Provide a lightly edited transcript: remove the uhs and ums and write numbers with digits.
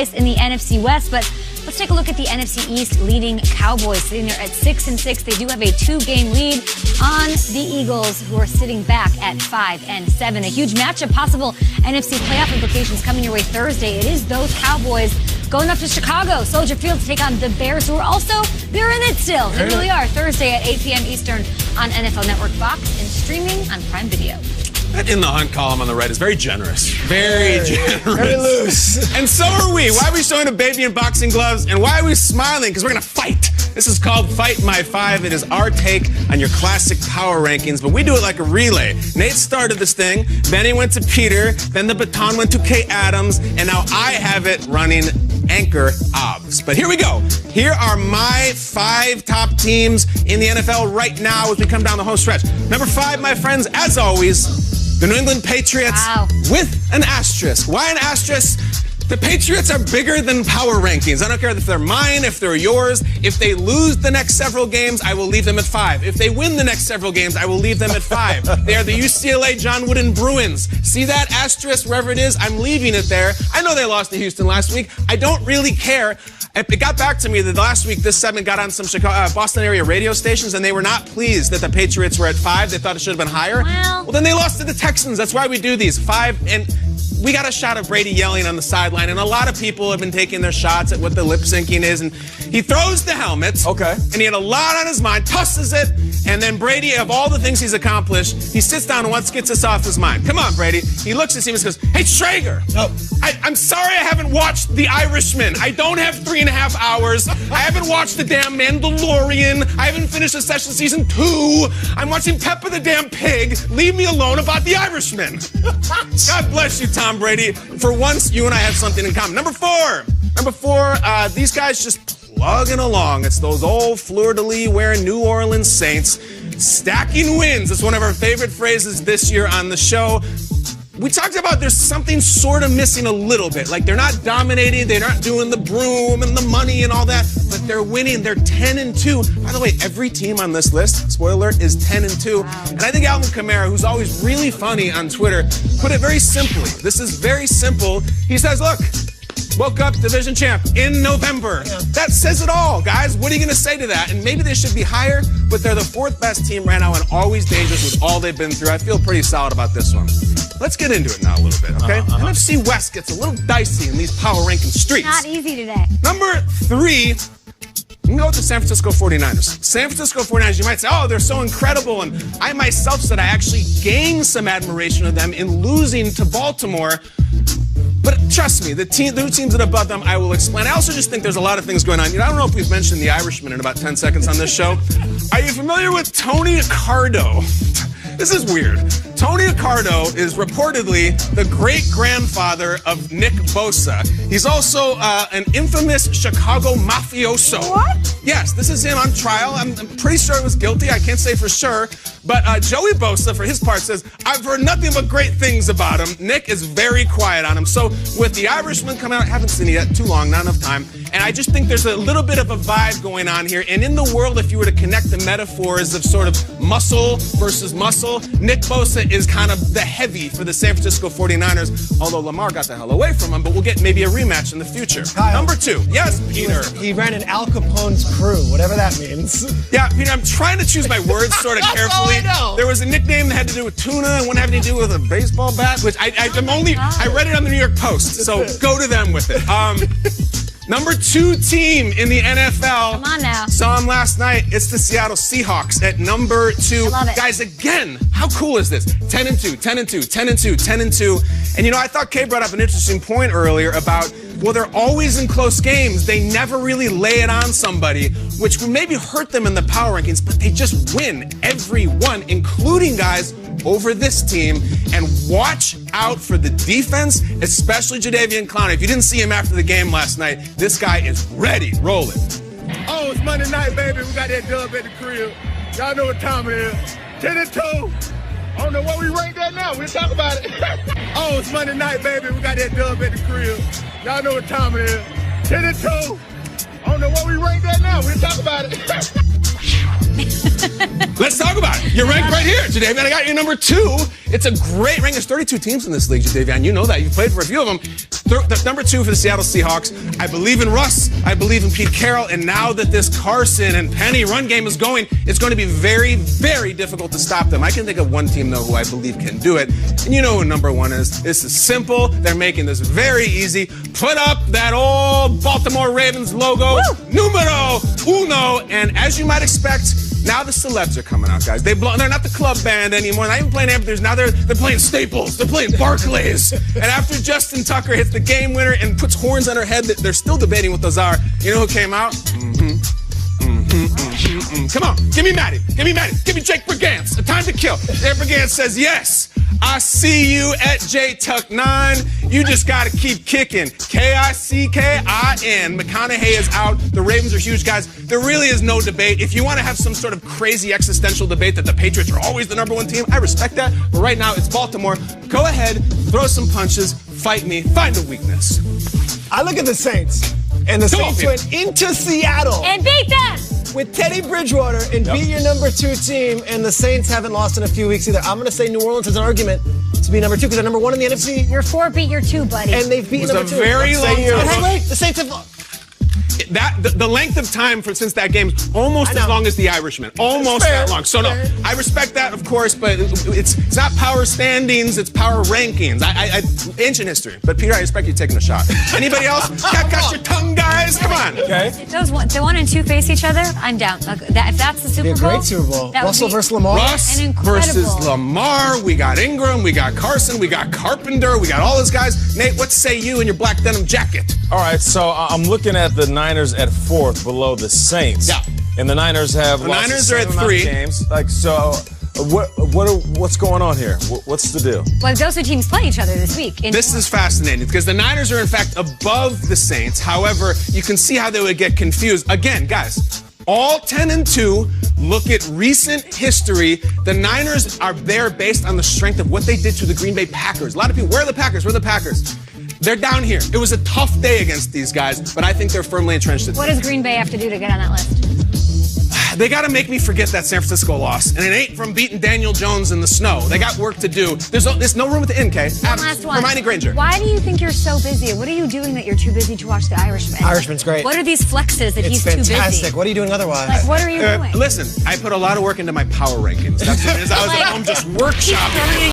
twice in the NFC West, but let's take a look at the NFC East leading Cowboys sitting there at 6-6. They do have a 2-game lead on the Eagles, who are sitting back at 5-7. A huge matchup, possible NFC playoff implications coming your way Thursday. It is those Cowboys going up to Chicago, Soldier Field, to take on the Bears, who are also, they're in it still. They really are. Thursday at 8 p.m. Eastern on NFL Network, Fox, and streaming on Prime Video. That In the Hunt column on the right is very generous. Very generous. Very loose. And so are we. Why are we showing a baby in boxing gloves? And why are we smiling? Because we're going to fight. This is called Fight My Five. It is our take on your classic power rankings, but we do it like a relay. Nate started this thing, then he went to Peter, then the baton went to Kay Adams, and now I have it running anchor obs. But here we go. Here are my 5 top teams in the NFL right now as we come down the home stretch. Number 5, my friends, as always, the New England Patriots with an asterisk. Why an asterisk? The Patriots are bigger than power rankings. I don't care if they're mine, if they're yours. If they lose the next several games, I will leave them at 5. If they win the next several games, I will leave them at 5. They are the UCLA John Wooden Bruins. See that asterisk wherever it is? I'm leaving it there. I know they lost to Houston last week. I don't really care. It got back to me that last week this segment got on some Boston area radio stations, and they were not pleased that the Patriots were at 5. They thought it should have been higher. Well, then they lost to the Texans. That's why we do these 5. And we got a shot of Brady yelling on the sideline, and a lot of people have been taking their shots at what the lip syncing is. And he throws the helmet. Okay. And he had a lot on his mind, tosses it, and then Brady, of all the things he's accomplished, he sits down and once gets this off his mind. Come on, Brady. He looks at him and goes, "Hey, Schrager, I'm sorry I haven't watched The Irishman. I don't have 3.5 hours. I haven't watched the damn Mandalorian. I haven't finished Succession season 2. I'm watching Peppa the damn Pig. Leave me alone about The Irishman." God bless you, Tom Brady. For once, you and I have something in common. Number 4, these guys just plugging along. It's those old fleur-de-lis wearing New Orleans Saints. Stacking wins. It's one of our favorite phrases this year on the show. We talked about there's something sort of missing a little bit. Like, they're not dominating, they're not doing the broom and the money and all that, but they're winning. They're 10-2. By the way, every team on this list, spoiler alert, is 10-2. And I think Alvin Kamara, who's always really funny on Twitter, put it very simply. This is very simple. He says, look, woke up division champ in November. That says it all, guys. What are you going to say to that? And maybe they should be higher, but they're the 4th best team right now and always dangerous with all they've been through. I feel pretty solid about this one. Let's get into it now a little bit, okay? NFC West gets a little dicey in these power ranking streets. Not easy today. Number 3, you can go with the San Francisco 49ers. San Francisco 49ers, you might say, oh, they're so incredible. And I myself said I actually gained some admiration of them in losing to Baltimore. But trust me, the two teams that are above them, I will explain. I also just think there's a lot of things going on. You know, I don't know if we've mentioned The Irishman in about 10 seconds on this show. Are you familiar with Tony Accardo? This is weird. Tony Accardo is reportedly the great-grandfather of Nick Bosa. He's also an infamous Chicago mafioso. What? Yes, this is him on trial. I'm pretty sure he was guilty. I can't say for sure. But Joey Bosa, for his part, says, I've heard nothing but great things about him. Nick is very quiet on him. So with The Irishman coming out, I haven't seen it yet, too long, not enough time. And I just think there's a little bit of a vibe going on here. And in the world, if you were to connect the metaphors of sort of muscle versus muscle, Nick Bosa is kind of the heavy for the San Francisco 49ers, although Lamar got the hell away from him, but we'll get maybe a rematch in the future. Kyle, Number 2. Yes, Peter. He ran an Al Capone's crew, whatever that means. Yeah, Peter, I'm trying to choose my words sort of carefully. There was a nickname that had to do with tuna and one having to do with a baseball bat, which I read it on the New York Post, so go to them with it. Number 2 team in the NFL. Come on now. Saw him last night. It's the Seattle Seahawks at number 2. I love it. Guys, again, how cool is this? 10-2, 10-2, 10-2, 10-2. And you know, I thought Kay brought up an interesting point earlier about, well, they're always in close games. They never really lay it on somebody, which would maybe hurt them in the power rankings, but they just win every one, including guys over this team. And watch out for the defense, especially Jadeveon Clowney. If you didn't see him after the game last night, this guy is ready. Roll it. Oh, it's Monday night, baby. We got that dub at the crib. Y'all know what time it is. 10-2. I don't know what we ranked at now. We'll talk about it. Oh, it's Monday night, baby. We got that dub at the crib. Y'all know what time it is. 10-2. I don't know what we ranked at now. We'll talk about it. Let's talk about it. You're ranked right here, Jadavian. I got you number 2. It's a great rank. There's 32 teams in this league, Jadavian. You know that. You've played for a few of them. Number 2 for the Seattle Seahawks. I believe in Russ. I believe in Pete Carroll. And now that this Carson and Penny run game is going, it's going to be very, very difficult to stop them. I can think of one team, though, who I believe can do it. And you know who number 1 is. This is simple. They're making this very easy. Put up that old Baltimore Ravens logo. Woo! Numero uno. And as you might expect, now the celebs are coming out, guys. They're not the club band anymore. They're not even playing amateurs. Now they're playing Staples. They're playing Barclays. And after Justin Tucker hits the game winner and puts horns on her head, they're still debating what those are. You know who came out? Come on, give me Maddie. Give me Maddie. Give me Jake Brigance. A time to kill. Jake Brigance says, yes, I see you at JTuck9. You just got to keep kicking. K-I-C-K-I-N. McConaughey is out. The Ravens are huge, guys. There really is no debate. If you want to have some sort of crazy existential debate that the Patriots are always the number 1 team, I respect that. But right now, it's Baltimore. Go ahead, throw some punches, fight me, find a weakness. I look at the Saints, and the Saints went into Seattle And beat them! with Teddy Bridgewater and beat your number 2 team, and the Saints haven't lost in a few weeks either. I'm going to say New Orleans has an argument to be number 2 because they're number 1 in the NFC. Your 4 beat your 2, buddy. And they've beaten number 2. It was a very long time. But hey, wait, the Saints have lost. The length of time since that game is almost as long as the Irishman. Almost that long. So, no, I respect that, of course, but it's not power standings, it's power rankings. Ancient history. But, Peter, I respect you taking a shot. Anybody else? Got your tongue, guys? Come on. Okay. The 1 and 2 face each other, I'm down. If that's the Super Bowl. It'd be a great Super Bowl. Russell versus Lamar. Russ versus Lamar. We got Ingram. We got Carson. We got Carpenter. We got all those guys. Nate, what say you in your black denim jacket? All right, so I'm looking at the Niners at 4th below the Saints. Yeah. And the Niners have lost Niners the are same at amount 3. of games. Like, so what's going on here? What's the deal? Well, those 2 teams play each other this week. This is fascinating because the Niners are, in fact, above the Saints. However, you can see how they would get confused. Again, guys, all 10-2. Look at recent history. The Niners are there based on the strength of what they did to the Green Bay Packers. A lot of people, where are the Packers? Where are the Packers? They're down here. It was a tough day against these guys, but I think they're firmly entrenched. What does Green Bay have to do to get on that list? They got to make me forget that San Francisco loss. And it ain't from beating Daniel Jones in the snow. They got work to do. There's no room at the end, Kay. One last one. Hermione Granger. Why do you think you're so busy? What are you doing that you're too busy to watch The Irishman? Irishman's great. What are these flexes that he's too busy? It's fantastic. What are you doing otherwise? Like, what are you doing? Listen, I put a lot of work into my power rankings. That's what it is. I was at home just workshopping.